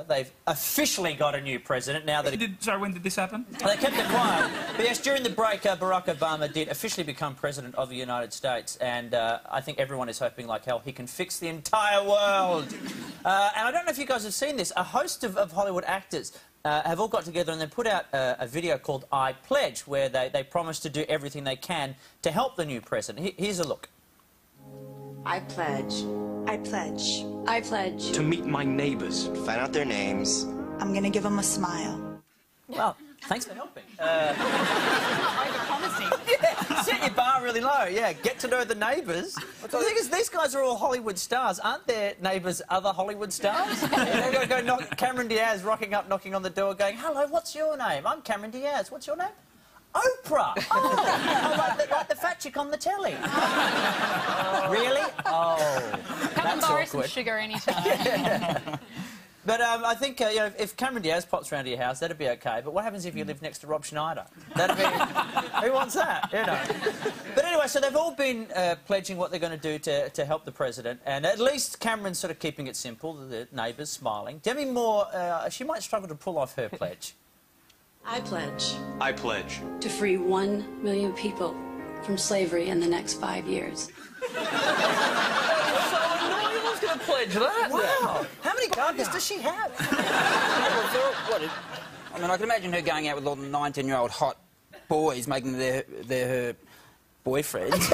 They've officially got a new president now that... Sorry, when did this happen? They kept it quiet. But yes, during the break, Barack Obama did officially become president of the United States, and I think everyone is hoping like hell he can fix the entire world. And I don't know if you guys have seen this. A host of Hollywood actors have all got together and they put out a video called I Pledge, where they promise to do everything they can to help the new president. Here's a look. I pledge. I pledge. I pledge. To meet my neighbours. Find out their names. I'm going to give them a smile. Well, thanks for helping. Yeah, set your bar really low. Yeah, get to know the neighbours. The thing is, these guys are all Hollywood stars. Aren't their neighbours other Hollywood stars? They've got to go knock... Cameron Diaz rocking up, knocking on the door, going, "Hello, what's your name?" "I'm Cameron Diaz. What's your name?" "Oprah." "Oh, like the fat chick on the telly." Really? Oh, Come that's borrow some awkward. sugar anytime. Yeah. But I think, you know, if Cameron Diaz pops round to your house, that'd be OK. But what happens if you live next to Rob Schneider? That'd be... Who wants that, you know? But anyway, so they've all been pledging what they're going to do to help the president. And at least Cameron's sort of keeping it simple, the neighbours smiling. Demi Moore, she might struggle to pull off her pledge. I pledge. I pledge. To free 1 million people from slavery in the next 5 years. Going to pledge that? Wow! How many gardeners does she have? I mean, I can imagine her going out with all the 19-year-old hot boys, making them her boyfriends.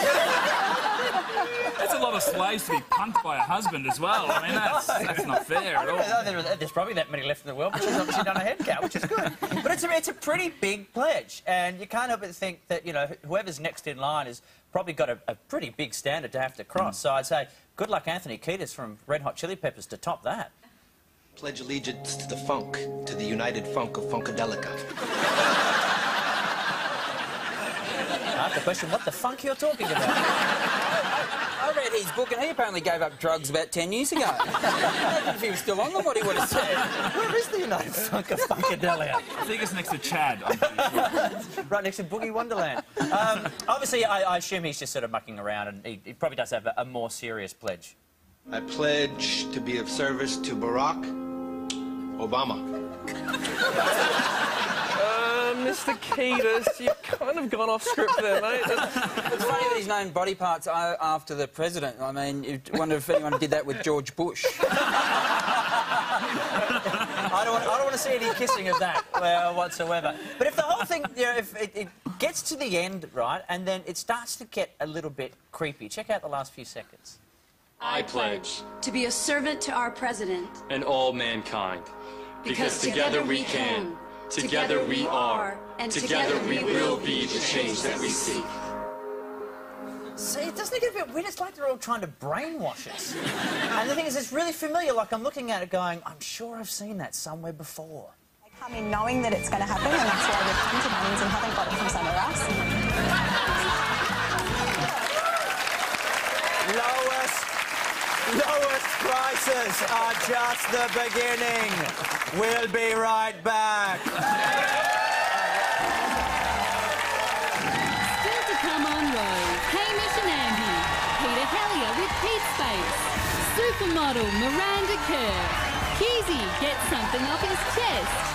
That's a lot of slaves to be punked by a husband as well. I mean, that's not fair at all. There's probably that many left in the world, but she's obviously done a head count, which is good. But it's a pretty big pledge, and you can't help but think that, you know, whoever's next in line has probably got a pretty big standard to have to cross. So I'd say good luck, Anthony Kiedis from Red Hot Chili Peppers, to top that. Pledge allegiance to the funk, to the united funk of Funkadelica. I have the question, what the funk you're talking about? I read his book and he apparently gave up drugs about 10 years ago. If he was still on them, what he would have said. Where is the United Funk of Funkadelica? I think it's next to Chad, I'm pretty sure. Right next to Boogie Wonderland. Obviously, I assume he's just sort of mucking around, and he probably does have a more serious pledge. I pledge to be of service to Barack Obama. Mr. Kiedis, you've kind of gone off script there, mate. It's funny that he's named body parts after the president. I mean, you wonder if anyone did that with George Bush. I don't want to see any kissing of that whatsoever. But if the whole thing, you know, if it gets to the end, right, and then it starts to get a little bit creepy. Check out the last few seconds. I pledge. To be a servant to our president. And all mankind. Because together we can. Together we are. And together we will be the change that we seek. See, doesn't it get a bit weird? It's like they're all trying to brainwash us. And the thing is, it's really familiar. Like, I'm looking at it going, I'm sure I've seen that somewhere before. They come in knowing that it's going to happen, and that's why they've come to Bunnings and haven't got it from somewhere else. Lowest prices are just the beginning. We'll be right back. Still to come on Rove, Hamish and Andy, Peter Hellier with Pete Space, supermodel Miranda Kerr, Keezy gets something off his chest.